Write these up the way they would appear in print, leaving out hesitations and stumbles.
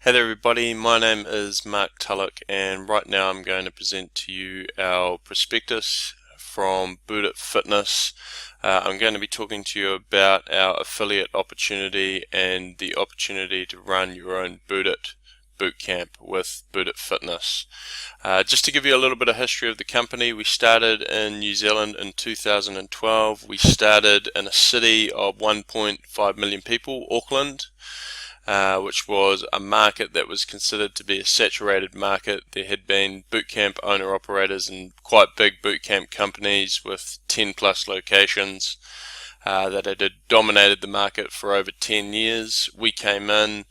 Hey there everybody, my name is Mark Tulloch and right now I'm going to present to you our prospectus from Boot Fitness. I'm going to be talking to you about our affiliate opportunity and the opportunity to run your own boot camp with Boot Fitness. Just to give you a little bit of history of the company, we started in New Zealand in 2012. We started in a city of 1.5 million people, Auckland. Which was a market that was considered to be a saturated market. There had been bootcamp owner-operators and quite big bootcamp companies with 10 plus locations that had dominated the market for over 10 years. We came in,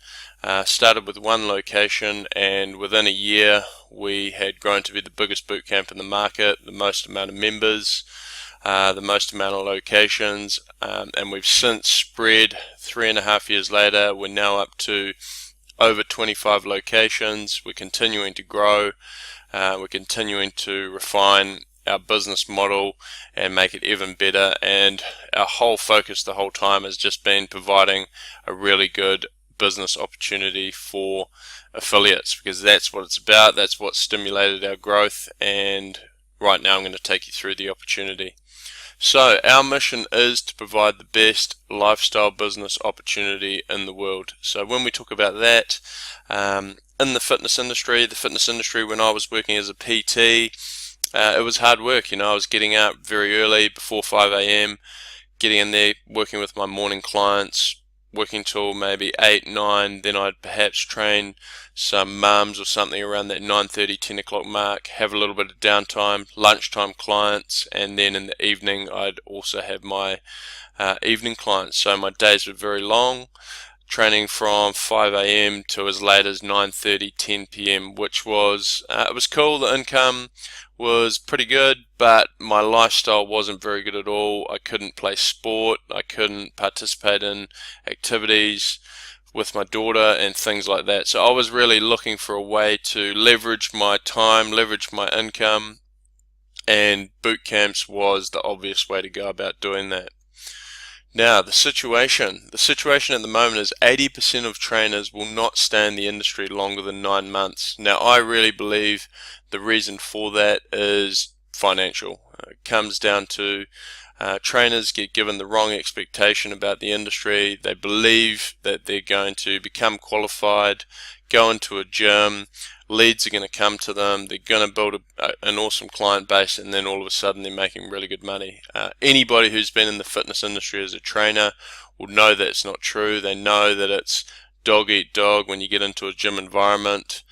started with one location, and within a year we had grown to be the biggest bootcamp in the market, the most amount of members, the most amount of locations, and we've since spread. 3.5 years later, we're now up to over 25 locations. We're continuing to grow. We're continuing to refine our business model and make it even better, and our whole focus the whole time has just been providing a really good business opportunity for affiliates, because that's what it's about. That's what stimulated our growth, and right now I'm going to take you through the opportunity. So our mission is to provide the best lifestyle business opportunity in the world. So when we talk about that, in the fitness industry when I was working as a PT, it was hard work. I was getting up very early, before 5 a.m, getting in there, working with my morning clients, working till maybe 8, 9, then I'd perhaps train some mums or something around that 9:30, 10 o'clock mark, have a little bit of downtime, lunchtime clients, and then in the evening I'd also have my evening clients. So my days were very long, training from 5 a.m. to as late as 9:30, 10 p.m, which was, it was cool. The income was pretty good, but my lifestyle wasn't very good at all. I couldn't play sport, I couldn't participate in activities with my daughter and things like that. So I was really looking for a way to leverage my time, leverage my income, and boot camps was the obvious way to go about doing that. Now, the situation at the moment is 80% of trainers will not stay in the industry longer than 9 months. Now, I really believe the reason for that is financial. It comes down to trainers get given the wrong expectation about the industry. They believe that they're going to become qualified, go into a gym, leads are going to come to them, they're going to build an awesome client base, and then all of a sudden they're making really good money. Anybody who's been in the fitness industry as a trainer will know that it's not true. They know that it's dog eat dog when you get into a gym environment,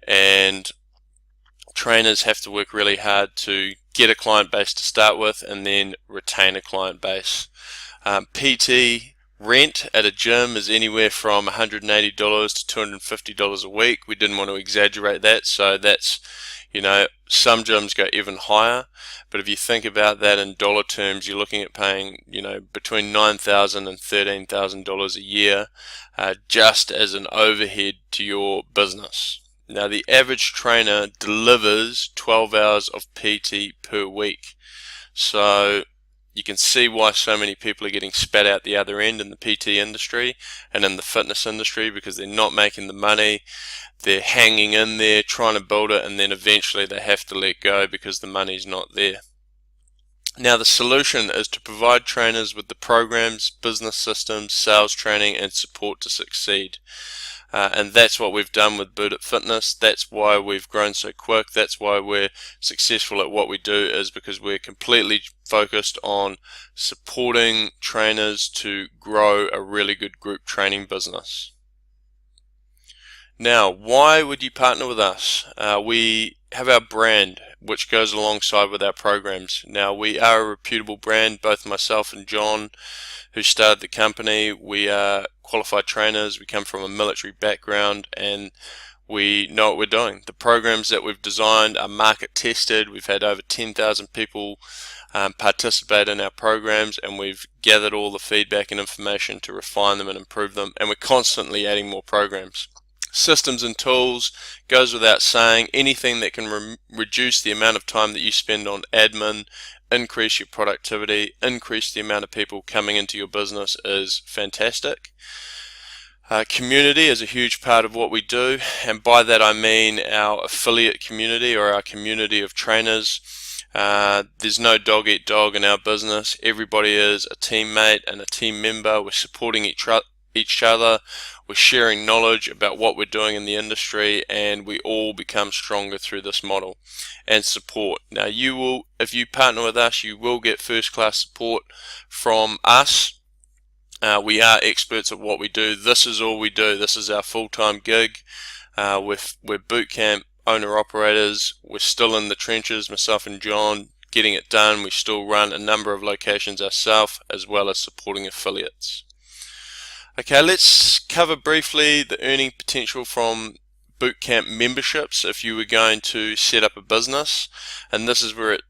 and trainers have to work really hard to get a client base to start with and then retain a client base. PT rent at a gym is anywhere from $180 to $250 a week. We didn't want to exaggerate that, so that's, some gyms go even higher, but if you think about that in dollar terms, you're looking at paying, between $9,000 and $13,000 a year just as an overhead to your business. Now, the average trainer delivers 12 hours of PT per week. So you can see why so many people are getting spat out the other end in the PT industry and in the fitness industry, because they're not making the money. They're hanging in there trying to build it, and then eventually they have to let go because the money's not there. Now, the solution is to provide trainers with the programs, business systems, sales training, and support to succeed. And that's what we've done with Boot Fitness. That's why we've grown so quick. That's why we're successful at what we do, is because we're completely focused on supporting trainers to grow a really good group training business. Now, why would you partner with us? We have our brand, which goes alongside with our programs. Now, we are a reputable brand. Both myself and John, who started the company, we are qualified trainers. We come from a military background, and we know what we're doing. The programs that we've designed are market tested. We've had over 10,000 people participate in our programs, and we've gathered all the feedback and information to refine them and improve them, and we're constantly adding more programs. Systems and tools goes without saying. Anything that can reduce the amount of time that you spend on admin, increase your productivity, increase the amount of people coming into your business is fantastic. Community is a huge part of what we do, and by that I mean our affiliate community or our community of trainers. There's no dog eat dog in our business. Everybody is a teammate and a team member. We're supporting each other. We're sharing knowledge about what we're doing in the industry, and we all become stronger through this model and support. Now, if you partner with us, you will get first class support from us. We are experts at what we do. This is all we do. This is our full-time gig. We're boot camp owner-operators. We're still in the trenches, myself and John, getting it done. We still run a number of locations ourselves, as well as supporting affiliates. Okay, let's cover briefly the earning potential from boot camp memberships if you were going to set up a business. And this is where it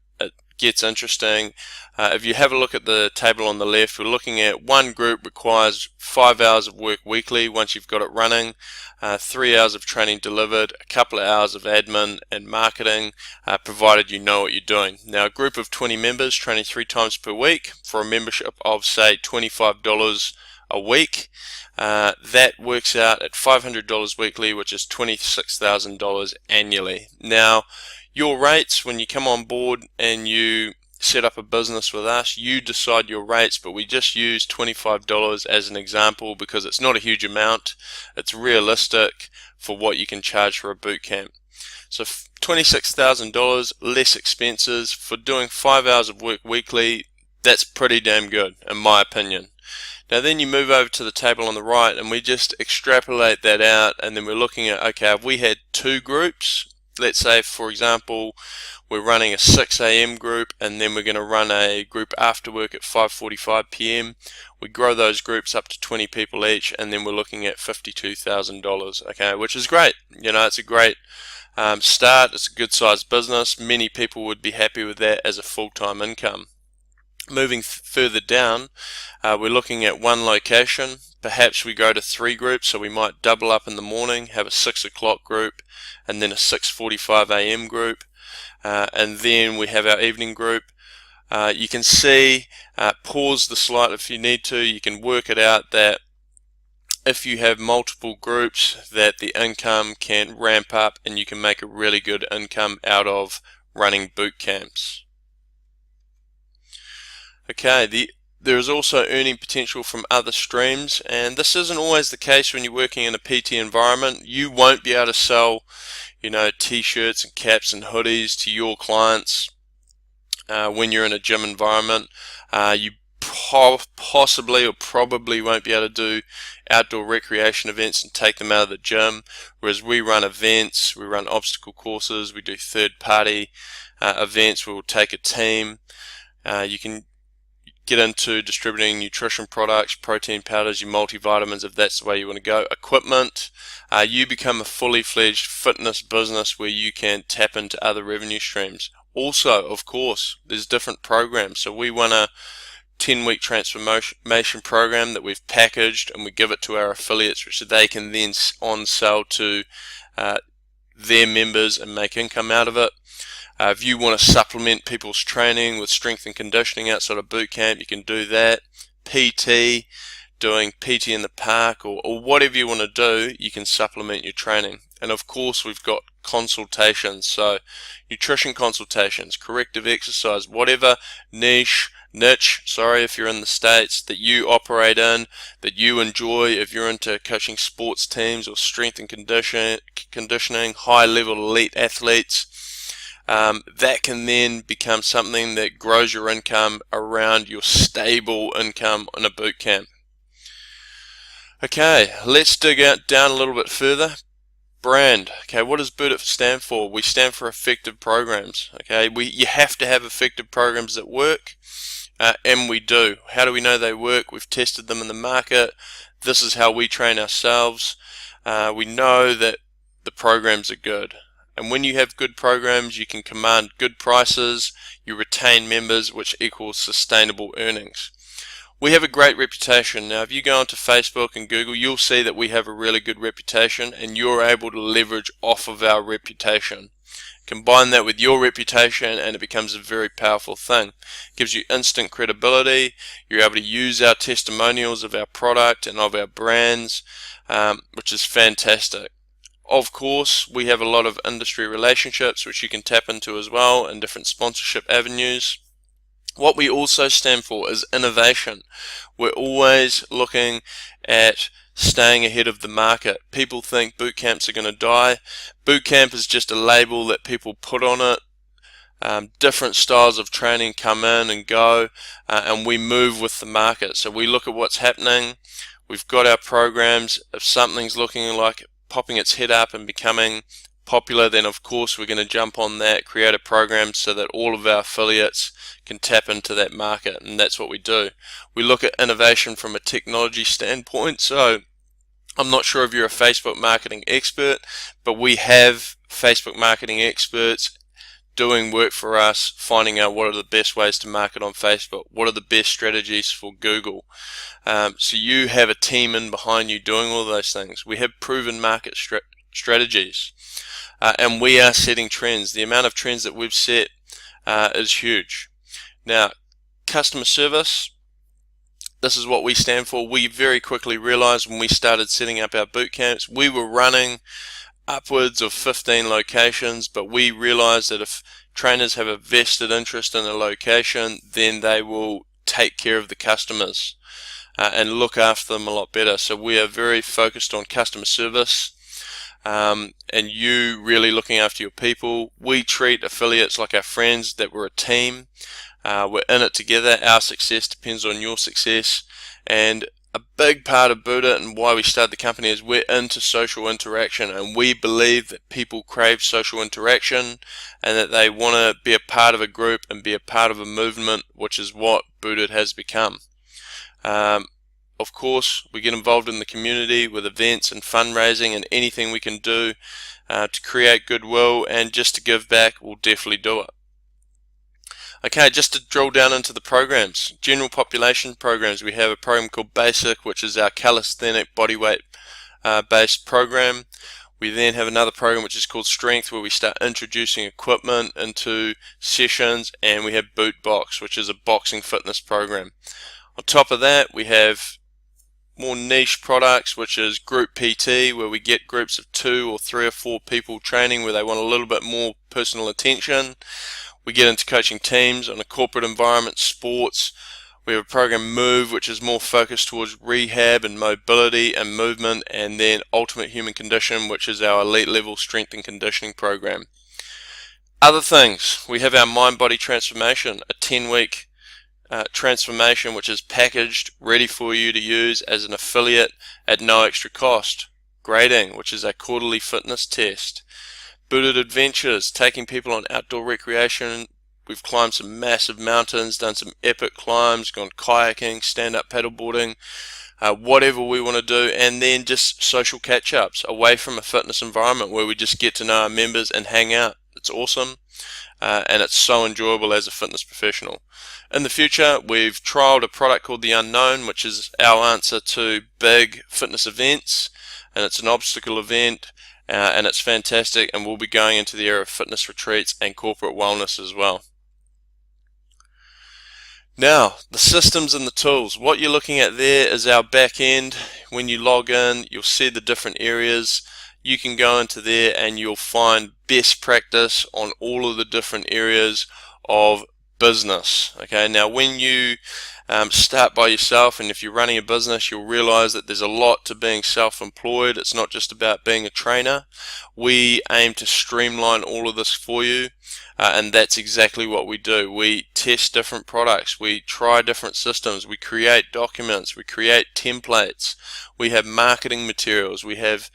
gets interesting. If you have a look at the table on the left, we're looking at one group requires 5 hours of work weekly once you've got it running, 3 hours of training delivered, a couple of hours of admin and marketing, provided you know what you're doing. Now, a group of 20 members training 3 times per week for a membership of, say, $25 a week, that works out at $500 weekly, which is $26,000 annually. Now, your rates, when you come on board and you set up a business with us, you decide your rates, but we just use $25 as an example because it's not a huge amount. It's realistic for what you can charge for a boot camp. So $26,000 less expenses for doing 5 hours of work weekly. That's pretty damn good in my opinion. Now then you move over to the table on the right and we just extrapolate that out, and then we're looking at, okay, if we had 2 groups, let's say for example we're running a 6 a.m. group and then we're going to run a group after work at 5:45 p.m. We grow those groups up to 20 people each, and then we're looking at $52,000, okay, which is great. You know, it's a great start. It's a good sized business. Many people would be happy with that as a full-time income. Moving further down, we're looking at one location. Perhaps we go to 3 groups, so we might double up in the morning, have a 6 o'clock group and then a 6:45 a.m. group, and then we have our evening group. You can see, pause the slide if you need to, you can work it out that if you have multiple groups that the income can ramp up and you can make a really good income out of running boot camps. Okay, there is also earning potential from other streams, and this isn't always the case when you're working in a PT environment. You won't be able to sell, you know, t-shirts and caps and hoodies to your clients when you're in a gym environment. You possibly or probably won't be able to do outdoor recreation events and take them out of the gym, whereas we run events, we run obstacle courses, we do third-party events where we'll take a team. You can get into distributing nutrition products, protein powders, your multivitamins if that's the way you want to go. Equipment, you become a fully fledged fitness business where you can tap into other revenue streams. Also, of course, there's different programs. So we run a 10-week transformation program that we've packaged and we give it to our affiliates, which they can then on-sell to their members and make income out of it. If you want to supplement people's training with strength and conditioning outside of boot camp, you can do that. PT, doing PT in the park or whatever you want to do, you can supplement your training. And of course we've got consultations, so nutrition consultations, corrective exercise, whatever niche, if you're in the States, that you operate in, that you enjoy. If you're into coaching sports teams or strength and conditioning, high level elite athletes, that can then become something that grows your income around your stable income in a boot camp. Okay, let's dig down a little bit further. Brand. Okay, what does BOOT stand for? We stand for effective programs. Okay, you have to have effective programs that work, and we do. How do we know they work? We've tested them in the market. This is how we train ourselves. We know that the programs are good. And when you have good programs, you can command good prices, you retain members, which equals sustainable earnings. We have a great reputation. Now, if you go onto Facebook and Google, you'll see that we have a really good reputation and you're able to leverage off of our reputation. Combine that with your reputation and it becomes a very powerful thing. It gives you instant credibility. You're able to use our testimonials of our product and of our brands, which is fantastic. Of course, we have a lot of industry relationships which you can tap into as well, and different sponsorship avenues. What we also stand for is innovation. We're always looking at staying ahead of the market. People think boot camps are going to die. Boot camp is just a label that people put on it. Different styles of training come in and go, and we move with the market. So we look at what's happening. We've got our programs. If something's looking like popping its head up and becoming popular, then of course we're going to jump on that, create a program so that all of our affiliates can tap into that market, and that's what we do. We look at innovation from a technology standpoint. So I'm not sure if you're a Facebook marketing expert, but we have Facebook marketing experts doing work for us, finding out what are the best ways to market on Facebook, what are the best strategies for Google. So you have a team in behind you doing all those things. We have proven market strategies, and we are setting trends. The amount of trends that we've set is huge. Now, customer service, this is what we stand for. We very quickly realized when we started setting up our boot camps, we were running upwards of 15 locations, but we realized that if trainers have a vested interest in a location, then they will take care of the customers and look after them a lot better. So we are very focused on customer service, and you really looking after your people. We treat affiliates like our friends, that we're a team. We're in it together. Our success depends on your success, and a big part of Buddha and why we started the company is we're into social interaction, and we believe that people crave social interaction and that they want to be a part of a group and be a part of a movement, which is what Buddha has become. Of course, we get involved in the community with events and fundraising and anything we can do to create goodwill and just to give back, we'll definitely do it. Okay, just to drill down into the programs, general population programs, we have a program called Basic, which is our calisthenic bodyweight based program. We then have another program which is called Strength, where we start introducing equipment into sessions, and we have Boot Box, which is a boxing fitness program. On top of that, we have more niche products, which is Group PT, where we get groups of 2 or 3 or 4 people training where they want a little bit more personal attention. We get into coaching teams on a corporate environment, sports. We have a program Move, which is more focused towards rehab and mobility and movement, and then Ultimate Human Condition, which is our elite level strength and conditioning program. Other things, we have our Mind Body Transformation, a 10-week transformation which is packaged, ready for you to use as an affiliate at no extra cost. Grading, which is our quarterly fitness test. Booted Adventures, taking people on outdoor recreation. We've climbed some massive mountains, done some epic climbs, gone kayaking, stand-up paddleboarding, whatever we want to do, and then just social catch-ups away from a fitness environment where we just get to know our members and hang out. It's awesome, and it's so enjoyable as a fitness professional. In the future, we've trialed a product called The Unknown, which is our answer to big fitness events, and it's an obstacle event. And it's fantastic, and we'll be going into the area of fitness retreats and corporate wellness as well. Now, the systems and the tools. What you're looking at there is our back end. When you log in, you'll see the different areas. You can go into there and you'll find best practice on all of the different areas of business. Okay, now when you start by yourself, and if you're running a business, you'll realize that there's a lot to being self-employed. It's not just about being a trainer. We aim to streamline all of this for you, and that's exactly what we do. We test different products, we try different systems, we create documents, we create templates, we have marketing materials, we have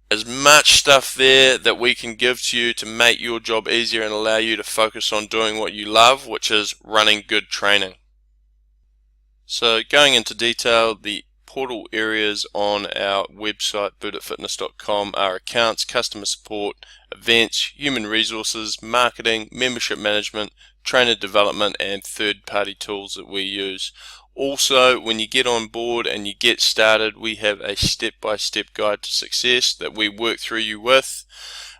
as much stuff there that we can give to you to make your job easier and allow you to focus on doing what you love, which is running good training. So going into detail, the portal areas on our website bootfitness.com are accounts, customer support, events, human resources, marketing, membership management, trainer development, and third-party tools that we use. Also, when you get on board and you get started, we have a step-by-step guide to success that we work through you with.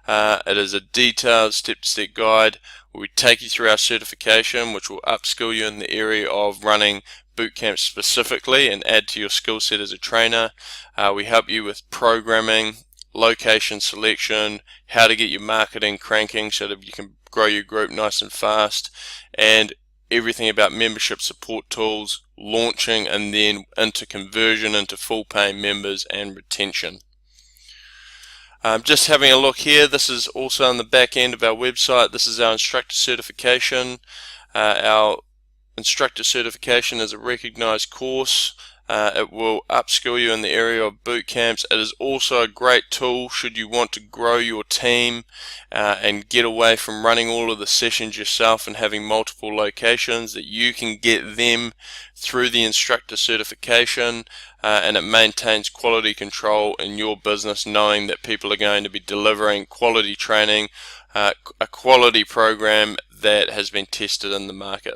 It is a detailed step-to-step guide where we take you through our certification, which will upskill you in the area of running boot camps specifically and add to your skill set as a trainer. We help you with programming, location selection, how to get your marketing cranking so that you can grow your group nice and fast, and everything about membership support tools, launching, and then into conversion into full paying members and retention. Just having a look here, this is also on the back end of our website. This is our instructor certification. Our instructor certification is a recognized course. It will upskill you in the area of boot camps. It is also a great tool should you want to grow your team and get away from running all of the sessions yourself and having multiple locations, that you can get them through the instructor certification, and it maintains quality control in your business, knowing that people are going to be delivering quality training, a quality program that has been tested in the market.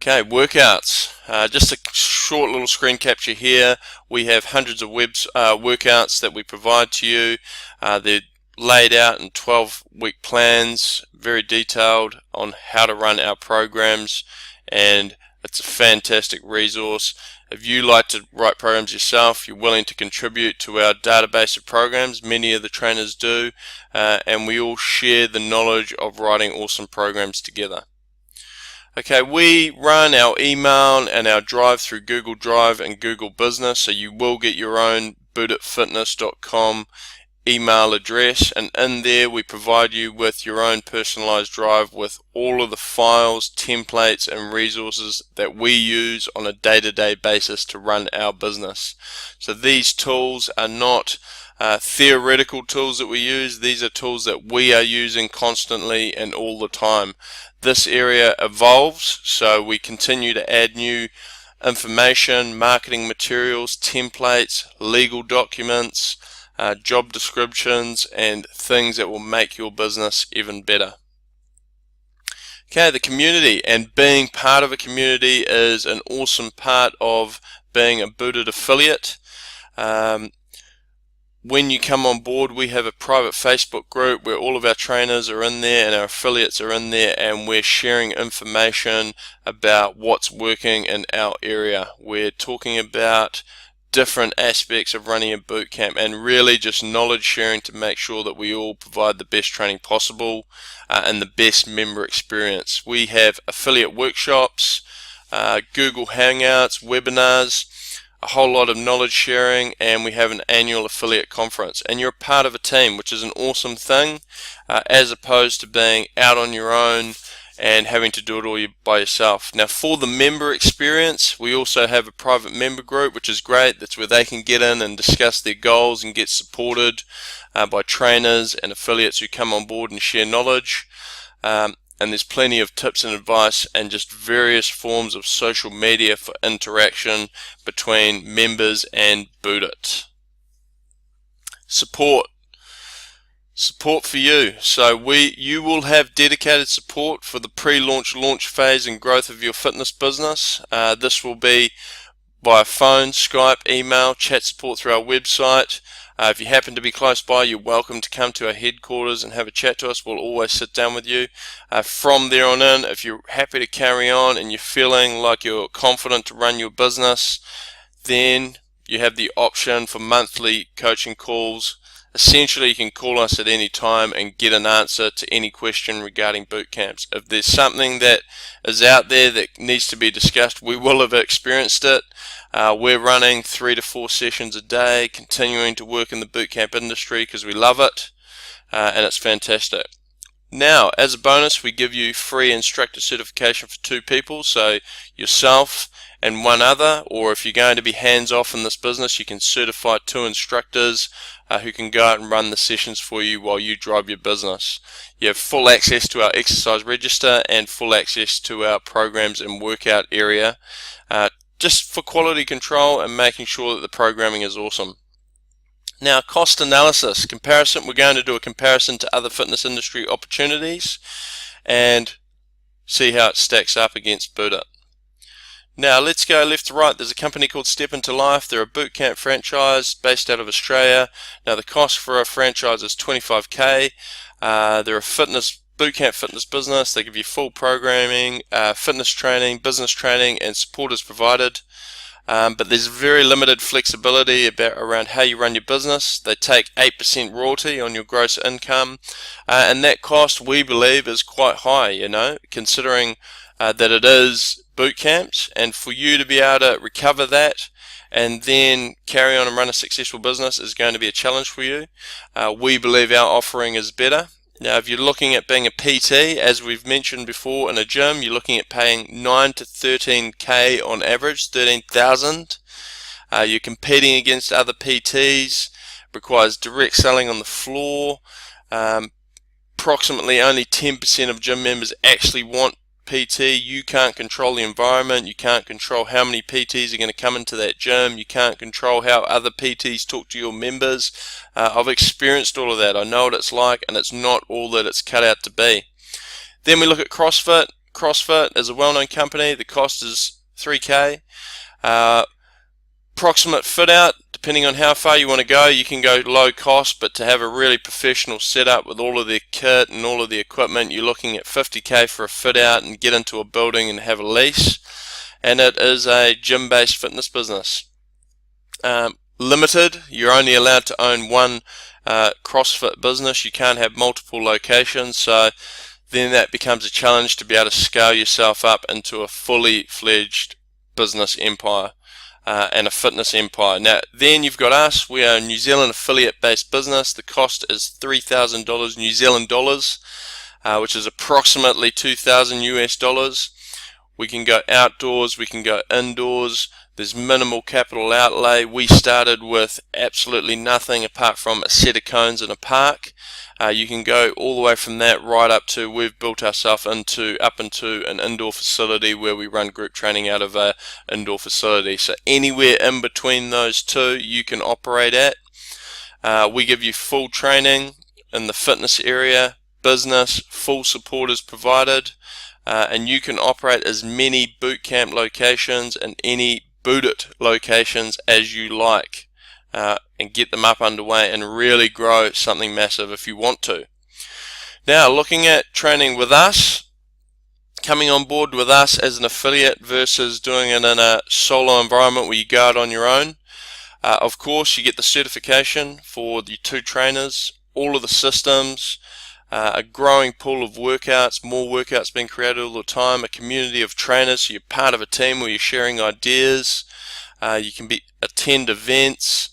Okay, workouts. Just a short little screen capture here. We have hundreds of workouts that we provide to you. They're laid out in 12-week plans, very detailed on how to run our programs, and it's a fantastic resource. If you like to write programs yourself, you're willing to contribute to our database of programs, many of the trainers do, and we all share the knowledge of writing awesome programs together. Okay, we run our email and our drive through Google Drive and Google Business, so you will get your own bootitfitness.com email address, and in there we provide you with your own personalized drive with all of the files, templates, and resources that we use on a day-to-day basis to run our business. So these tools are not theoretical tools that we use. These are tools that we are using constantly and all the time. This area evolves, so we continue to add new information, marketing materials, templates, legal documents, job descriptions, and things that will make your business even better. Okay, the community, and being part of a community is an awesome part of being a Booted affiliate. When you come on board, we have a private Facebook group where all of our trainers are in there and our affiliates are in there, and we're sharing information about what's working in our area. We're talking about different aspects of running a boot camp and really just knowledge sharing to make sure that we all provide the best training possible and the best member experience. We have affiliate workshops, Google Hangouts, webinars, a whole lot of knowledge sharing, and we have an annual affiliate conference, and you're part of a team, which is an awesome thing, as opposed to being out on your own and having to do it all by yourself. Now, for the member experience, we also have a private member group, which is great. That's where they can get in and discuss their goals and get supported by trainers and affiliates who come on board and share knowledge. And there's plenty of tips and advice and just various forms of social media for interaction between members and Boot It. Support for you. So you will have dedicated support for the pre-launch, launch phase and growth of your fitness business. This will be via phone, Skype, email, chat support through our website. If you happen to be close by, you're welcome to come to our headquarters and have a chat to us. We'll always sit down with you. From there on in, if you're happy to carry on and you're feeling like you're confident to run your business, then you have the option for monthly coaching calls. Essentially, you can call us at any time and get an answer to any question regarding boot camps. If there's something that is out there that needs to be discussed, we will have experienced it. We're running 3 to 4 sessions a day, continuing to work in the boot camp industry because we love it, and it's fantastic. Now, as a bonus, we give you free instructor certification for 2 people, so yourself and one other, or if you're going to be hands-off in this business, you can certify 2 instructors who can go out and run the sessions for you while you drive your business. You have full access to our exercise register and full access to our programs and workout area, just for quality control and making sure that the programming is awesome. Now, cost analysis, comparison. We're going to do a comparison to other fitness industry opportunities and see how it stacks up against Boot It. Now let's go left to right. There's a company called Step Into Life. They're a bootcamp franchise based out of Australia. Now the cost for a franchise is $25K. They're a bootcamp fitness business. They give you full programming, fitness training, business training, and support is provided. But there's very limited flexibility around how you run your business. They take 8% royalty on your gross income, and that cost, we believe, is quite high, considering that it is boot camps, and for you to be able to recover that and then carry on and run a successful business is going to be a challenge for you. We believe our offering is better. Now, if you're looking at being a PT, as we've mentioned before, in a gym, you're looking at paying 9 to 13K on average, 13,000. You're competing against other PTs, requires direct selling on the floor. Approximately only 10% of gym members actually want PT. You can't control the environment. You can't control how many PTs are going to come into that gym. You can't control how other PTs talk to your members. I've experienced all of that. I know what it's like, and it's not all that it's cut out to be. Then we look at CrossFit. CrossFit is a well-known company. The cost is $3K. Approximate fit out, depending on how far you want to go, you can go low cost, but to have a really professional setup with all of the kit and all of the equipment, you're looking at $50K for a fit out and get into a building and have a lease. And it is a gym-based fitness business. Limited, you're only allowed to own one CrossFit business. You can't have multiple locations, so then that becomes a challenge to be able to scale yourself up into a fully fledged business empire. And a fitness empire. Now then you've got us. We are a New Zealand affiliate based business. The cost is $3,000 New Zealand dollars, which is approximately 2,000 US dollars. We can go outdoors, we can go indoors. There's minimal capital outlay. We started with absolutely nothing apart from a set of cones in a park. You can go all the way from that right up to, we've built ourselves up into an indoor facility where we run group training out of a indoor facility. So anywhere in between those two you can operate at. We give you full training in the fitness area, business, full support is provided, and you can operate as many boot camp locations and any boot it locations as you like. And get them up underway and really grow something massive if you want to. Now, looking at training with us, coming on board with us as an affiliate versus doing it in a solo environment where you go out on your own. Of course, you get the certification for the 2 trainers, all of the systems, a growing pool of workouts, more workouts being created all the time, a community of trainers, so you're part of a team where you're sharing ideas. You can attend events.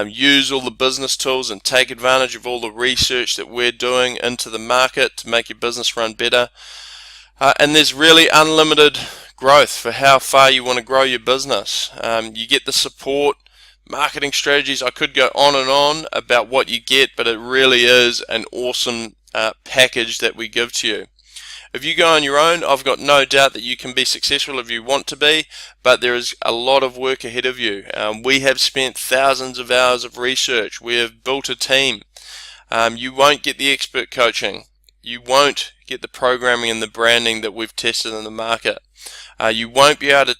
Use all the business tools and take advantage of all the research that we're doing into the market to make your business run better. And there's really unlimited growth for how far you want to grow your business. You get the support, marketing strategies. I could go on and on about what you get, but it really is an awesome package that we give to you. If you go on your own, I've got no doubt that you can be successful if you want to be, but there is a lot of work ahead of you. We have spent thousands of hours of research. We have built a team. You won't get the expert coaching. You won't get the programming and the branding that we've tested in the market. You won't be able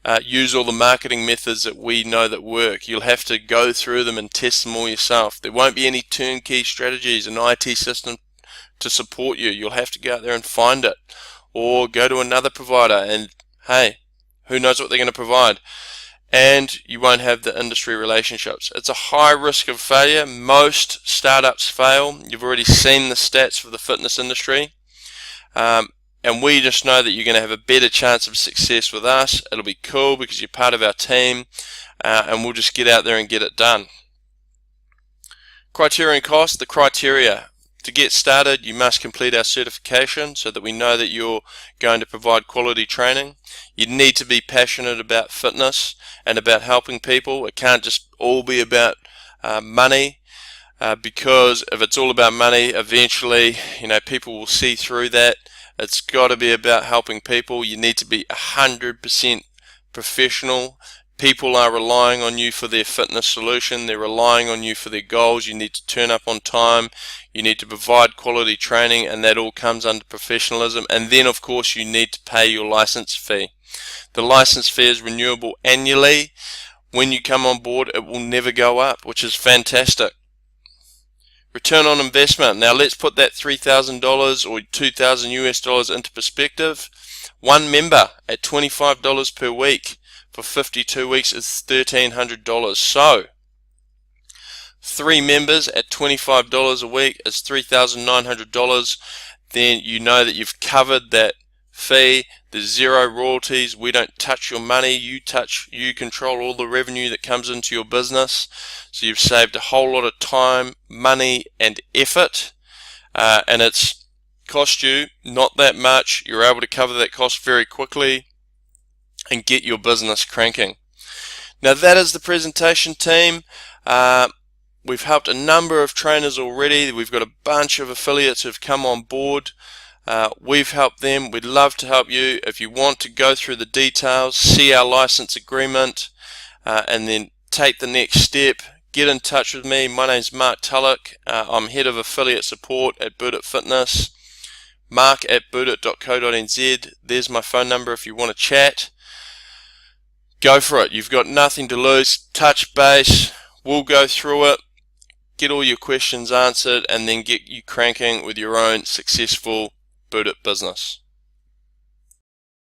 to use all the marketing methods that we know that work. You'll have to go through them and test them all yourself. There won't be any turnkey strategies, an IT system to support you. You'll have to go out there and find it, or go to another provider, and hey, who knows what they're going to provide. And you won't have the industry relationships. It's a high risk of failure. Most startups fail. You've already seen the stats for the fitness industry, and we just know that you're going to have a better chance of success with us. It'll be cool because you're part of our team, and we'll just get out there and get it done. Criteria and cost. The criteria: to get started, you must complete our certification so that we know that you're going to provide quality training. You need to be passionate about fitness and about helping people. It can't just all be about money, because if it's all about money, eventually, people will see through that. It's got to be about helping people. You need to be 100% professional. People are relying on you for their fitness solution. They're relying on you for their goals. You need to turn up on time. You need to provide quality training, and that all comes under professionalism. And then, of course, you need to pay your license fee. The license fee is renewable annually. When you come on board, it will never go up, which is fantastic. Return on investment. Now let's put that $3,000 or $2,000 into perspective. One member at $25 per week for 52 weeks is $1,300. So 3 members at $25 a week is $3,900. Then you know that you've covered that fee. There's 0 royalties. We don't touch your money. You control all the revenue that comes into your business. So you've saved a whole lot of time, money, and effort, and it's cost you not that much. You're able to cover that cost very quickly and get your business cranking. Now that is the presentation, team. We've helped a number of trainers already. We've got a bunch of affiliates who've come on board. We've helped them. We'd love to help you. If you want to go through the details, see our license agreement, and then take the next step, get in touch with me. My name's Mark Tulloch. I'm head of affiliate support at Bootit Fitness. mark@bootit.co.nz. There's my phone number if you want to chat. Go for it. You've got nothing to lose. Touch base. We'll go through it, get all your questions answered, and then get you cranking with your own successful Bootit business.